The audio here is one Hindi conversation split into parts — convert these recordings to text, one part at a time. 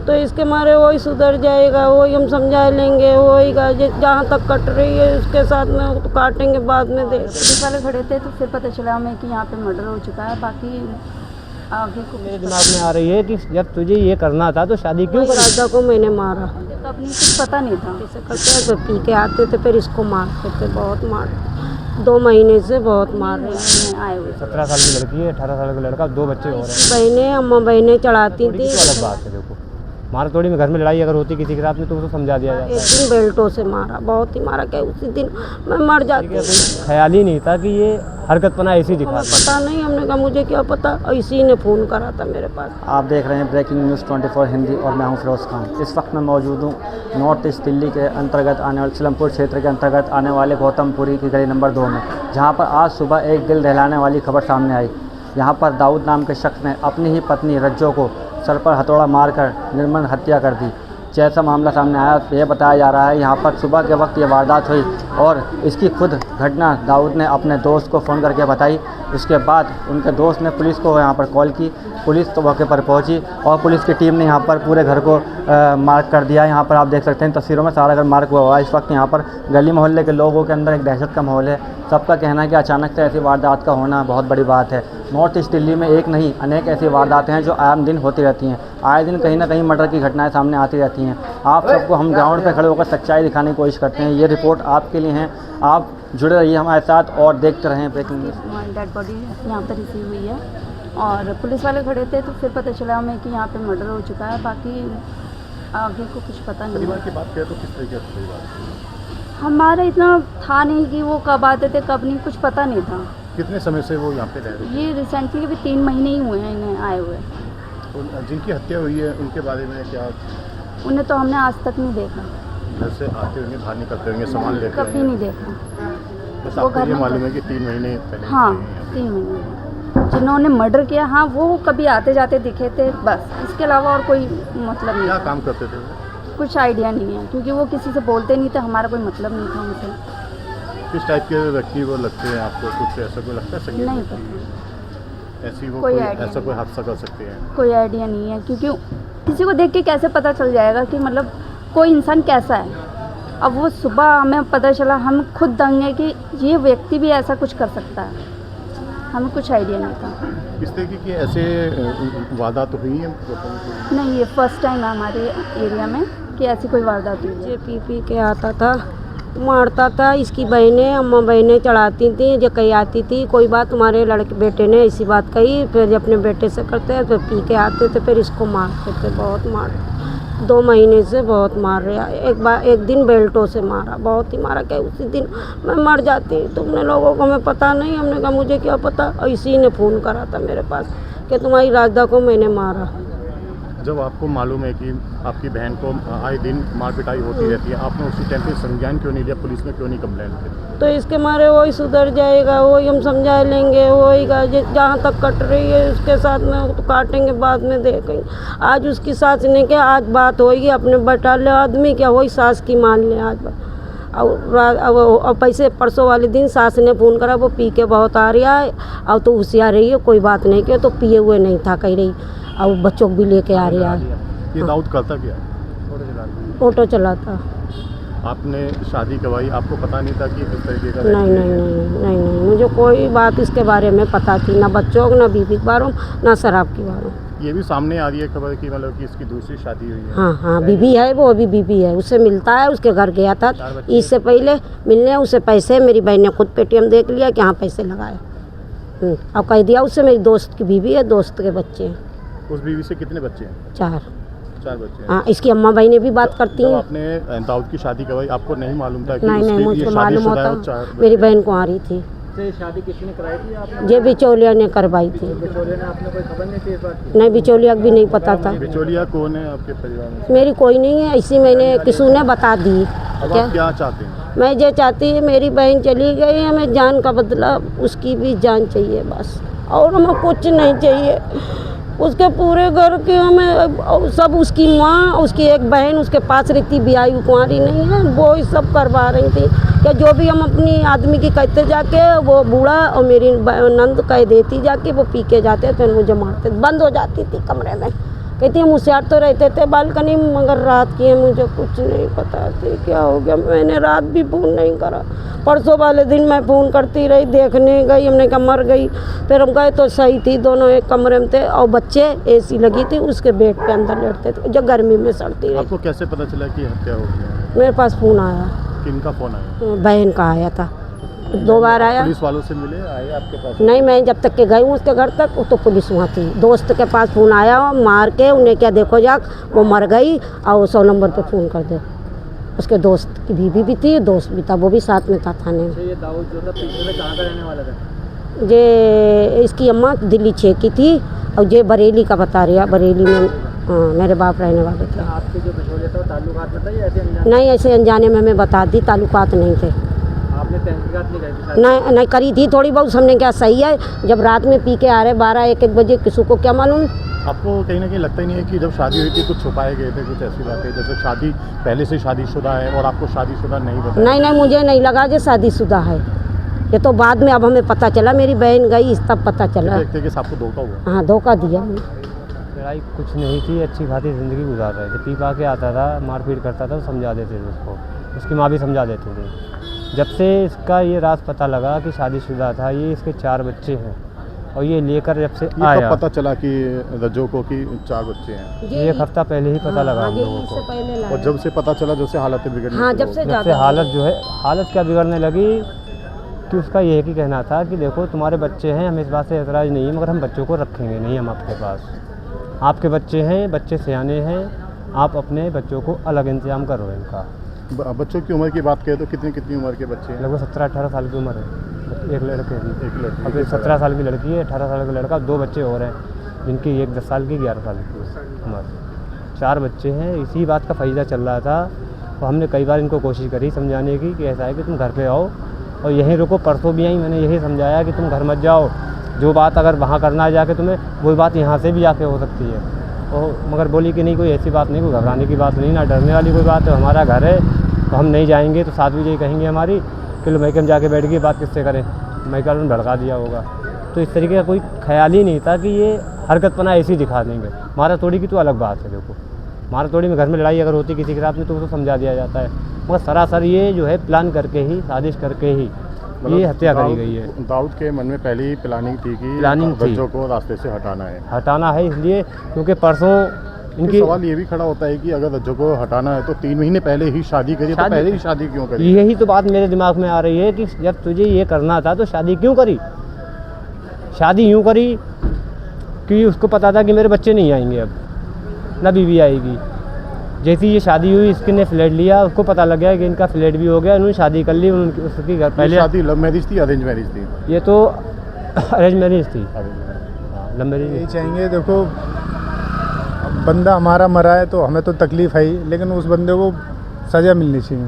तो इसके मारे वही सुधर जाएगा, वही हम समझा लेंगे, वही जहाँ तक कट रही है उसके साथ में तो काटेंगे बाद में दे। पुलिस वाले खड़े थे तो फिर पता चला हमें कि यहाँ पे मर्डर हो चुका है। बाकी आगे को मेरे दिमाग में आ रही है कि जब तुझे ये करना था तो शादी क्यों करी? राजा को मैंने मारा, तब नहीं कुछ पता नहीं था। ऐसे करते तो पी के आते थे, फिर इसको मारते थे, बहुत मार 2 महीने से बहुत मार रहे हैं। आए हुए 17 साल की लड़की है, 18 साल का लड़का, 2 बच्चे हो रहे हैं। बहनें अम्मा बहनें चढ़ाती थी। अलग बात है, देखो मारा थोड़ी में घर में लड़ाई अगर होती किसी के साथ में तो उसको समझा दिया जाता है। एक दिन बेल्टों से मारा, बहुत ही मारा, क्या उसी दिन मैं मर जाती। कोई ख्याल ही नहीं था कि ये हरकतपना ऐसी दिखा। हमें पता नहीं, हमने कहा मुझे क्या पता, इसी ने फ़ोन करा था मेरे पास। आप देख रहे हैं ब्रेकिंग न्यूज़ 24 हिंदी और मैं हूं फिरोज़ खान। इस वक्त मैं मौजूद हूं नॉर्थ ईस्ट दिल्ली के अंतर्गत आने वाले सिलमपुर क्षेत्र के अंतर्गत आने वाले गौतमपुरी की गली नंबर 2 में, जहां पर आज सुबह एक दिल दहलाने वाली खबर सामने आई। यहां पर दाऊद नाम के शख्स ने अपनी ही पत्नी रज्जो को सर पर हथौड़ा मारकर निर्मम हत्या कर दी। जैसा मामला सामने आया यह बताया जा रहा है यहाँ पर सुबह के वक्त ये वारदात हुई और इसकी खुद घटना दाऊद ने अपने दोस्त को फ़ोन करके बताई। उसके बाद उनके दोस्त ने पुलिस को यहाँ पर कॉल की, पुलिस तो मौके पर पहुँची और पुलिस की टीम ने यहाँ पर पूरे घर को मार्क कर दिया। यहाँ पर आप देख सकते हैं तस्वीरों में सारा घर मार्क हुआ है। इस वक्त यहाँ पर गली मोहल्ले के लोगों के अंदर एक दहशत का माहौल है। सबका कहना है कि अचानक से ऐसी वारदात का होना बहुत बड़ी बात है। नॉर्थ ईस्ट दिल्ली में एक नहीं अनेक ऐसी वारदातें हैं जो आम दिन होती रहती हैं। आए दिन कहीं ना कहीं मर्डर की घटनाएं सामने आती रहती हैं। आप सबको हम ग्राउंड पर खड़े होकर सच्चाई दिखाने की कोशिश करते हैं। ये रिपोर्ट आपके लिए है, आप जुड़े रहिए हमारे साथ और देखते रहें ब्रेकिंग न्यूज़। डेड बॉडी यहाँ पर रिसीव हुई है और पुलिस वाले खड़े थे तो फिर पता चला हमें कि यहाँ पे मर्डर हो चुका है। बाकी आगे को कुछ पता नहीं। परिवार की बात करें तो किस तरीके से परिवार? हमारा इतना था नहीं कि वो कब आते थे कब नहीं, कुछ पता नहीं था। कितने समय से वो यहाँ पे रह रहे ये रिसेंटली भी 3 महीने ही हुए हैं इन्हें आए हुए। तो जिनकी हत्या हुई है उनके बारे में क्या? उन्हें तो हमने आज तक नहीं देखा, घर से आते होंगे, बाहर निकलते होंगे, सामान लेते कभी नहीं देखा। बस वो आपको घर ये में मालूम है कि 3 महीने पहले? हाँ 3 महीने जिन्होंने मर्डर किया, हाँ वो कभी आते जाते दिखे थे, बस इसके अलावा और कोई मतलब नहीं। क्या काम करते थे वो? कुछ आइडिया नहीं है क्योंकि वो किसी से बोलते नहीं थे, हमारा कोई मतलब नहीं था उनसे। किस टाइप के व्यक्ति वो लगते हैं आपको? कुछ ऐसा कोई लगता है सही? नहीं पता, ऐसी वो कोई कोई आइडिया ऐसा नहीं। कोई हादसा कर सकते हैं? कोई आइडिया नहीं है क्योंकि किसी को देख के कैसे पता चल जाएगा कि मतलब कोई इंसान कैसा है। अब वो सुबह हमें पता चला, हम खुद दंग हैं कि ये व्यक्ति भी ऐसा कुछ कर सकता है, हमें कुछ आइडिया नहीं था। किस तरीके की ऐसे वारदात हुई हैं? नहीं ये फर्स्ट टाइम है हमारे एरिया में कि ऐसी कोई वारदात हुई है। ये पी के आता था, मारता था। इसकी बहनें अम्मा बहनें चढ़ाती थी, जो कहीं आती थी कोई बात, तुम्हारे लड़के बेटे ने ऐसी बात कही, फिर अपने बेटे से करते हैं, फिर पी के आते थे, फिर इसको मारते थे, बहुत मार 2 महीने से बहुत मार रहे। एक दिन बेल्टों से मारा, बहुत ही मारा, क्या उसी दिन मैं मर जाती। तुमने लोगों को हमें पता नहीं, हमने कहा मुझे क्या पता, इसी ने फ़ोन करा था मेरे पास कि तुम्हारी राजा को मैंने मारा। जब आपको मालूम है कि आपकी बहन को आए दिन मार पिटाई होती रहती है, आपने उसी टाइम पे संज्ञान क्यों नहीं लिया? पुलिस में क्यों नहीं कंप्लेंट की? तो इसके मारे वही सुधर जाएगा, वही हम समझा लेंगे, वही जहाँ तक कट रही है उसके साथ में तो काटेंगे बाद में देखेंगे। आज उसकी सास ने क्या, आज बात होगी अपने बटाले आदमी क्या, वही सास की मान ले आज और पैसे परसों वाले दिन सास ने फ़ोन करा, वो पी के बहुत आ रहा है, अब तो होशियार रही है, कोई बात नहीं किया, तो पिए हुए नहीं था कह रही, और बच्चों को भी लेके आ रहा है। ये दाऊद करता क्या? ऑटो चलाता। आपने शादी करवाई, आपको पता नहीं था कि किस तरीके का? नहीं, मुझे कोई बात इसके बारे में पता थी, ना बच्चों को, ना बीवी के बारे में, ना शराब के बारे में। ये भी सामने आ रही है खबर कि मतलब कि इसकी दूसरी शादी हुई है। हाँ बीबी है, वो अभी बीबी है, उससे मिलता है, उसके घर गया था इससे पहले मिलने, उसे पैसे, मेरी बहन ने खुद पेटीएम देख लिया कि हाँ पैसे लगाए, अब कह दिया उससे मेरी दोस्त की बीबी है, दोस्त के बच्चे हैं। उस बीवी से कितने बच्चे हैं? 4 बच्चे हैं। हाँ, इसकी अम्मा बहनें भी बात करती हैं। आपने दाऊद की शादी करवाई, आपको नहीं मालूम था कि नहीं मुझे मालूम होता, मेरी बच्चे? बहन को आ रही थी। शादी किसने कराई थी आपने? ये बिचौलिया ने करवाई थी। बिचौलिया ने आपने कोई खबर नहीं थी इस बात की? नहीं, बिचौलिया भी नहीं पता था। बिचौलिया कौन है आपके परिवार में? मेरी कोई नहीं है, इसी मैंने किसी ने बता दी। अब आप क्या चाहते हैं? मैं ये चाहती है, मेरी बहन चली गई, हमें जान का बदला, उसकी भी जान चाहिए बस, और हमें कुछ नहीं चाहिए। उसके पूरे घर के हमें सब, उसकी माँ, उसकी एक बहन उसके पास रहती, ब्याही कुंवारी नहीं है, वो ही सब करवा रही थी कि जो भी हम अपनी आदमी की कहते जाके, वो बूढ़ा और मेरी नंद कह देती जाके, वो पी के जाते थे, मुझे मारते, बंद हो जाती थी कमरे में, कहती हम होशियार तो रहते थे बालकनी में, मगर रात की है मुझे कुछ नहीं पता थी क्या हो गया। मैंने रात भी फ़ोन नहीं करा। परसों वाले दिन मैं फ़ोन करती रही, देखने गई, हमने कहा मर गई। फिर हम गए तो सही थी, दोनों एक कमरे में थे और बच्चे एसी लगी थी उसके बेड पे अंदर लेटते थे, जो गर्मी में सड़ती रही। आपको कैसे पता चला कि हत्या हो गई? मेरे पास फ़ोन आया, किनका फ़ोन आया? बहन का आया था, 2 बार आया। पुलिस वालों से मिले, आए आपके पास? नहीं, मैं जब तक के गई हूँ उसके घर तक तो पुलिस वहाँ थी। दोस्त के पास फ़ोन आया, मार के उन्हें क्या देखो जाक वो मर गई और 100 नंबर पे फ़ोन कर दे। उसके दोस्त की बीवी भी थी, दोस्त भी था, वो भी साथ में था थाने में। ये दाऊद जो था पीछे में कहाँ का रहने वाला था? ये इसकी अम्मा दिल्ली 6 की थी और ये बरेली का बता रही है, बरेली में मेरे बाप रहने वाले थे। आपके जो बिछोले था वो ताल्लुकात में था या ऐसे अनजान? नहीं, ऐसे अनजाने में हमें बता दी, ताल्लुकात नहीं थे। आपने तहकीकात नहीं करी थी? नहीं करी थी थोड़ी बहुत, हमने क्या सही है जब रात में पी के आ रहे 12-1 बजे, किसी को क्या मालूम। आपको कहीं ना कहीं लगता ही नहीं है कि जब शादी हुई थी कुछ छुपाए गए थे, कुछ ऐसी बातें जैसे शादी पहले से शादीशुदा है और आपको शादीशुदा नहीं बताया? नहीं, मुझे नहीं लगा जो शादीशुदा है। ये तो बाद में अब हमें पता चला, मेरी बहन गई तब पता चला। एक तरीके से आपको धोखा हुआ? हाँ, धोखा दिया। लड़ाई कुछ नहीं थी, अच्छी खासी ज़िंदगी गुजार रहे थे। पी पा के आता था, मारपीट करता था, तो समझा देते थे उसको, उसकी माँ भी समझा देती थी। जब से इसका ये राज पता लगा कि शादीशुदा था, ये इसके 4 बच्चे हैं और ये लेकर जब से ये आया, कब पता चला कि रज्जो को कि 4 बच्चे हैं? ये 1 हफ्ता पहले ही पता लगा हम लोगों को। और जब से पता चला जब से हालत बिगड़ने हाँ, शुरू जब हो से गई। जब से हालत जो है, हालत क्या बिगड़ने लगी कि उसका ये ही कहना था कि देखो तुम्हारे बच्चे हैं, हमें इस बात से एतराज़ नहीं है, मगर हम बच्चों को रखेंगे नहीं हम आपके पास। आपके बच्चे हैं, बच्चे सियाने हैं, आप अपने बच्चों को अलग इंतजाम करो इनका। बच्चों की उम्र की बात करें तो कितनी उम्र के बच्चे हैं? लगभग 17-18 साल की उम्र है। एक लड़के की, एक लड़की, अब 17 साल की लड़की है, 18 साल का लड़का, 2 बच्चे और हैं जिनकी एक 10 साल की 11 साल की उम्र। 4 बच्चे हैं। इसी बात का फैसला चल रहा था तो हमने कई बार इनको कोशिश करी समझाने की कि ऐसा है कि तुम घर पे आओ और यहीं रुको। परसों भी आई, मैंने यही समझाया कि तुम घर मत जाओ, जो बात अगर वहाँ करना है जाके तुम्हें, वही बात यहाँ से भी आके हो सकती है। तो मगर बोली कि नहीं, कोई ऐसी बात नहीं, कोई घबराने की बात नहीं, ना डरने वाली कोई बात है, हमारा घर है तो हम नहीं जाएंगे। तो साथ भी यही कहेंगे हमारी कि लो मैके में जाके बैठ गई, बात किससे करें, मैके वालों ने भड़का दिया होगा। तो इस तरीके का कोई ख्याल ही नहीं था कि ये हरकतपना ऐसी दिखा देंगे। मारा तोड़ी की तो अलग बात है। देखो, मारा तोड़ी में घर में लड़ाई अगर होती किसी के साथ में तो उसको समझा दिया जाता है, मगर सरासर ये जो है प्लान करके ही, साजिश करके ही ये हत्या करी गई है। दाऊद के मन में पहले ही प्लानिंग थी कि प्लानिंग थी, बच्चों को रास्ते से हटाना है। इसलिए क्योंकि परसों इनकी सवाल ये भी खड़ा होता है कि अगर बच्चों को हटाना है तो 3 महीने पहले ही शादी करी, तो पहले ही शादी क्यों करी? यही तो बात मेरे दिमाग में आ रही है कि जब तुझे ये करना था तो शादी क्यों करी? शादी यूँ करी कि उसको पता था कि मेरे बच्चे नहीं आएंगे, अब ना बीवी आएगी। जैसी ये शादी हुई, इसने फ्लैट लिया, उसको पता लग गया कि इनका फ्लैट भी हो गया, उन्होंने शादी कर ली। उनकी उसकी घर पहले शादी लव मैरिज थी, अरेंज मैरिज थी? ये तो अरेंज मैरिज थी। लव मैरिज यही चाहेंगे, देखो बंदा हमारा मरा है तो हमें तो तकलीफ़ है ही, लेकिन उस बंदे को सज़ा मिलनी चाहिए।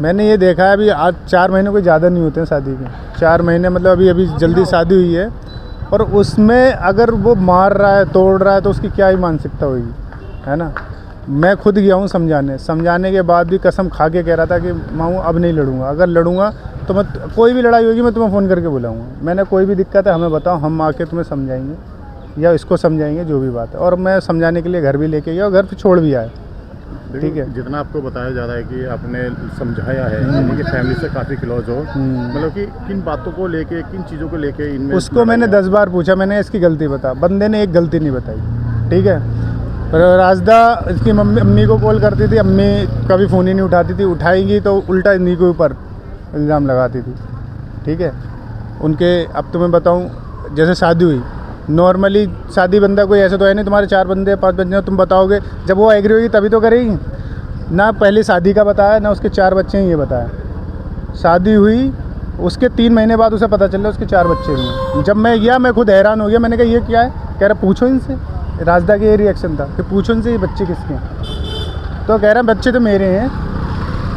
मैंने ये देखा है, अभी आज 4 महीने कोई ज़्यादा नहीं होते हैं शादी के, 4 महीने मतलब अभी जल्दी शादी हुई है, और उसमें अगर वो मार रहा है, तोड़ रहा है, तो उसकी क्या ही मानसिकता होगी, है ना। मैं खुद गया हूँ समझाने के बाद भी कसम खा के कह रहा था कि माँ अब नहीं लड़ूंगा, अगर लड़ूंगा तो मैं, कोई भी लड़ाई होगी मैं तुम्हें फ़ोन करके बुलाऊंगा। मैंने कोई भी दिक्कत है हमें बताओ, हम आके तुम्हें समझाएंगे या इसको समझाएंगे, जो भी बात है। और मैं समझाने के लिए घर भी लेके गया और घर पे छोड़ भी आया। ठीक है, जितना आपको बताया जा रहा है कि आपने समझाया है, यानी कि फैमिली से काफ़ी क्लोज हो, मतलब कि किन बातों को लेके, किन चीज़ों को लेके इनमें? उसको मैंने 10 बार पूछा, मैंने इसकी गलती बता, बंदे ने एक गलती नहीं बताई। ठीक है, राजदा इसकी अम्मी को कॉल करती थी, अम्मी कभी फ़ोन ही नहीं उठाती थी, उठाएंगी तो उल्टा इन्हीं के ऊपर इल्ज़ाम लगाती थी। ठीक है, उनके, अब तुम्हें बताऊं, जैसे शादी हुई, नॉर्मली शादी बंदा कोई ऐसा तो है नहीं तुम्हारे 4 बंदे 5 बंदे तुम बताओगे, जब वो एग्री होगी तभी तो करेगी ना। पहले शादी का बताया ना, उसके 4 बच्चे हैं ये बताया। शादी हुई उसके 3 महीने बाद उसे पता चला उसके 4 बच्चे हैं। जब मैं गया मैं खुद हैरान हो गया, मैंने कहा ये क्या है, कह रहा पूछो इनसे। राजदा के ये रिएक्शन था कि पूछो इनसे ये बच्चे किसके हैं, तो कह रहा बच्चे तो मेरे हैं,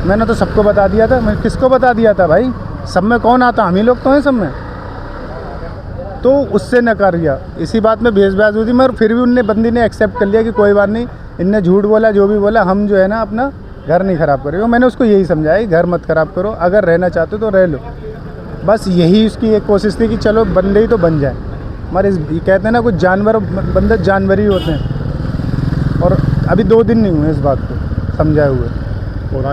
मैंने तो सबको बता दिया था। मैं किसको बता दिया था भाई, सब में कौन आता, हम ही लोग तो हैं सब में। तो उससे नकार गया, इसी बात में बहस हुई थी, मगर फिर भी उनने बंदी ने एक्सेप्ट कर लिया कि कोई बात नहीं, इनने झूठ बोला जो भी बोला, हम जो है ना अपना घर नहीं ख़राब करेंगे। मैंने उसको यही समझाया, घर मत ख़राब करो, अगर रहना चाहते हो तो रह लो, बस यही उसकी एक कोशिश थी कि चलो बंदे ही तो बन जाए। मगर ये कहते हैं ना कुछ जानवर, बंदे जानवर ही होते हैं, और अभी 2 दिन नहीं हुए इस बात को समझाए हुए। और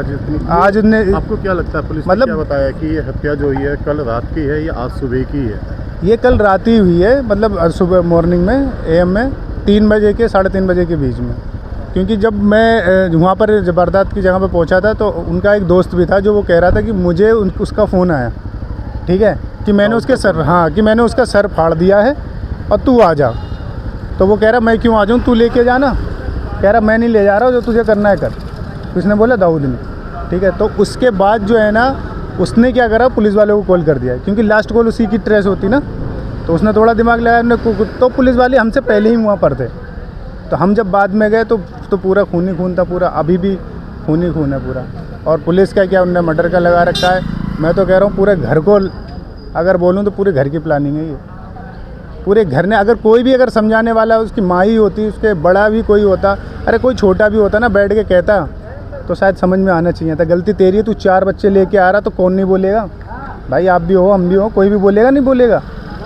आज उनने आपको क्या लगता है पुलिस ने मतलब- क्या बताया कि ये हत्या जो हुई है कल रात की है या आज सुबह की है? ये कल रात ही हुई है, मतलब सुबह मॉर्निंग में AM में 3 बजे के 3:30 बजे के बीच में। क्योंकि जब मैं वहाँ पर वारदात की जगह पर पहुँचा था तो उनका एक दोस्त भी था जो वो कह रहा था कि मुझे उसका फ़ोन आया, ठीक है, कि मैंने उसके सर, हाँ, कि मैंने उसका सर फाड़ दिया है और तू आ जा। तो वो कह रहा मैं क्यों आ जाऊँ, तू लेके जाना। कह रहा मैं नहीं ले जा रहा हूँ, जो तुझे करना है कर। उसने बोला दाऊद ने, ठीक है। तो उसके बाद जो है ना उसने क्या करा, पुलिस वालों को कॉल कर दिया, क्योंकि लास्ट कॉल उसी की ट्रेस होती ना। तो उसने थोड़ा दिमाग लगाया, तो पुलिस वाले हमसे पहले ही वहाँ पर थे। तो हम जब बाद में गए तो पूरा खून ही खून था, पूरा अभी भी खून ही खून है पूरा। और पुलिस का क्या, उनने मर्डर का लगा रखा है। मैं तो कह रहा हूँ पूरे घर को अगर बोलूँ तो पूरे घर की प्लानिंग है ये। पूरे घर ने, अगर कोई भी अगर समझाने वाला उसकी माँ ही होती, उसके बड़ा भी कोई होता, अरे कोई छोटा भी होता ना, बैठ के कहता तो शायद समझ में आना चाहिए था। गलती तेरी है, तू 4 बच्चे लेके आ रहा तो कौन नहीं बोलेगा भाई, आप भी हो हम भी हो, कोई भी बोलेगा नहीं बोलेगा।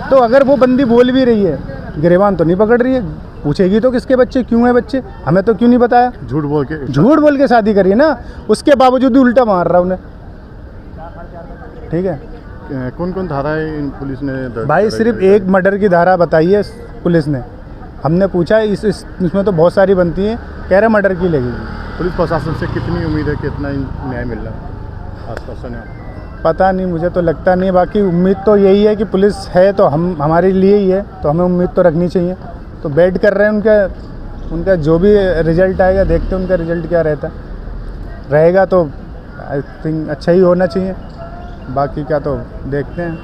तो अगर वो बंदी बोल भी रही है, गिरेबान तो नहीं पकड़ रही है, पूछेगी तो किसके बच्चे, क्यों है बच्चे, हमें तो क्यों नहीं बताया। झूठ बोल के शादी करी है ना, उसके बावजूद भी उल्टा मार रहा उन्हें, ठीक है। कौन कौन धाराएं पुलिस ने दर्ज भाई कराई सिर्फ है? एक मर्डर की धारा बताई है पुलिस ने। हमने पूछा इसमें तो बहुत सारी बनती हैं, कह रहे मर्डर की लगेगी। पुलिस प्रशासन से कितनी उम्मीद है कि इतना न्याय मिल रहा है आश्वासन है? पता नहीं, मुझे तो लगता नहीं। बाकी उम्मीद तो यही है कि पुलिस है तो हमारे लिए ही है, तो हमें उम्मीद तो रखनी चाहिए। तो वेट कर रहे हैं उनका जो भी रिजल्ट आएगा, देखते हैं उनका रिजल्ट क्या रहेगा तो आई थिंक अच्छा ही होना चाहिए। बाकी क्या तो देखते हैं।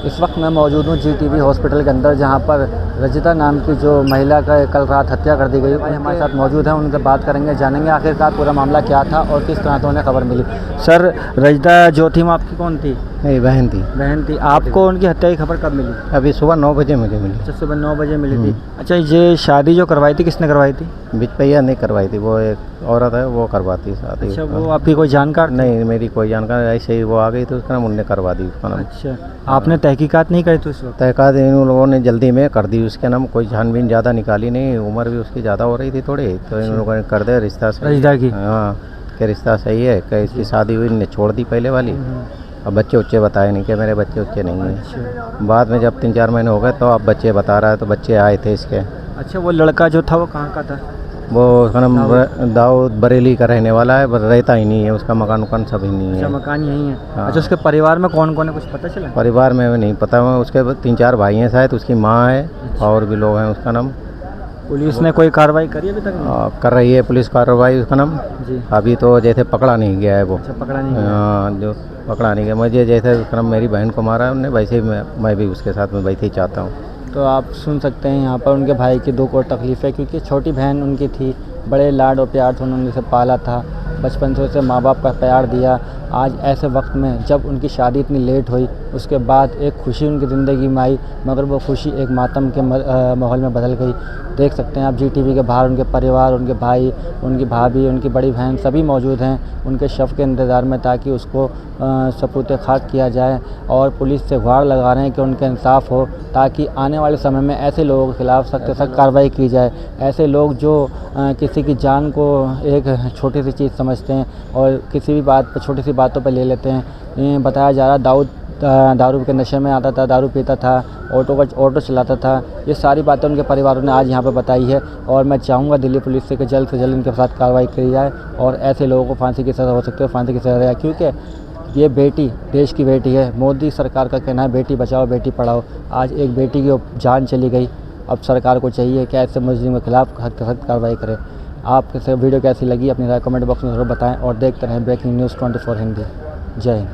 इस वक्त मैं मौजूद हूँ GTV हॉस्पिटल के अंदर, जहाँ पर रजिता नाम की जो महिला का कल रात हत्या कर दी गई। भाई हमारे साथ मौजूद हैं, उनसे बात करेंगे, जानेंगे आखिरकार पूरा मामला क्या था और किस तरह से उन्हें खबर मिली। सर, रजिता जो थी वो आपकी कौन थी? मेरी बहन थी। बहन थी। आपको उनकी हत्या की खबर कब मिली? अभी सुबह 9 बजे मुझे मिली। अच्छा, सुबह 9 बजे मिली थी। अच्छा, ये शादी जो करवाई थी किसने करवाई थी? बिचपैया नहीं करवाई थी, वो एक औरत है वो करवाती शादी। अच्छा, वो आपकी कोई जानकार थी? नहीं, मेरी कोई जानकार, ऐसे ही वो आ गई तो उसका नाम उनने करवा दी उसका नाम। अच्छा, आपने तहकीकात नहीं करी थी उस वक्त? तहकात इन लोगों ने जल्दी में कर दी, उसके नाम कोई छानबीन ज़्यादा निकाली नहीं, उम्र भी उसकी ज़्यादा हो रही थी थोड़ी, तो इन लोगों ने कर दिया रिश्ता सही। रजिता की? हाँ, कि रिश्ता सही है, कि इसकी शादी हुई, इनने छोड़ दी पहले वाली। अब बच्चे उच्चे बताए नहीं कि मेरे बच्चे उच्चे नहीं हैं। अच्छा। बाद में जब 3-4 महीने हो गए तो अब बच्चे बता रहा है, तो बच्चे आए थे इसके। अच्छा, वो लड़का जो था वो कहाँ का था? वो उसका नाम दाऊद बरेली का रहने वाला है, पर रहता ही नहीं है, उसका मकान उकान सब ही नहीं अच्छा, है। मकान यही है। हाँ। अच्छा, उसके परिवार में कौन कौन है, कुछ पता चला? परिवार में नहीं पता, मैं उसके 3-4 भाई हैं शायद, उसकी माँ है और भी लोग हैं। उसका नाम पुलिस ने कोई कार्रवाई करी अभी तक? कर रही है पुलिस कार्रवाई। उसका नाम जी। अभी तो जैसे पकड़ा नहीं गया है वो। अच्छा, पकड़ा नहीं गया। हाँ, जो पकड़ा नहीं गया, मुझे जैसे उसका नाम मेरी बहन को मारा है उन्होंने, वैसे ही मैं भी उसके साथ में वैसे ही चाहता हूँ। तो आप सुन सकते हैं यहाँ पर उनके भाई की दुख और तकलीफ़ है, क्योंकि छोटी बहन उनकी थी, बड़े लाड और प्यार से उन्होंने उसे पाला था, बचपन से उसे माँ बाप का प्यार दिया। आज ऐसे वक्त में जब उनकी शादी इतनी लेट हुई, उसके बाद एक खुशी उनकी ज़िंदगी में आई, मगर वो खुशी एक मातम के माहौल में बदल गई। देख सकते हैं आप GTV के बाहर उनके परिवार, उनके भाई, उनकी भाभी, उनकी बड़ी बहन सभी मौजूद हैं उनके शव के इंतज़ार में, ताकि उसको सबूत खाक किया जाए। और पुलिस से गुहार लगा रहे हैं कि उनका इंसाफ हो, ताकि आने वाले समय में ऐसे लोगों के खिलाफ सख्त से सख्त कार्रवाई की जाए। ऐसे लोग जो किसी की जान को एक छोटी सी चीज़ समझते हैं और किसी भी बात पर, छोटी सी बातों पर ले लेते हैं। बताया जा रहा दाऊद दारू के नशे में आता था, दारू पीता था, ऑटो चलाता था। ये सारी बातें उनके परिवारों ने आज यहाँ पर बताई है। और मैं चाहूँगा दिल्ली पुलिस से कि जल्द से जल्द इनके साथ कार्रवाई की जाए और ऐसे लोगों को फांसी की सज़ा हो सकती है, फांसी की सज़ा जाए, क्योंकि ये बेटी देश की बेटी है। मोदी सरकार का कहना है बेटी बचाओ बेटी पढ़ाओ। आज एक बेटी की जान चली गई। अब सरकार को चाहिए कि ऐसे मुजरिम के खिलाफ सख्त कार्रवाई करे। आप वीडियो कैसी लगी अपनी राय कमेंट बॉक्स में ज़रूर बताएं और देखते रहें ब्रेकिंग न्यूज़ 24 हिंदी। जय हिंद।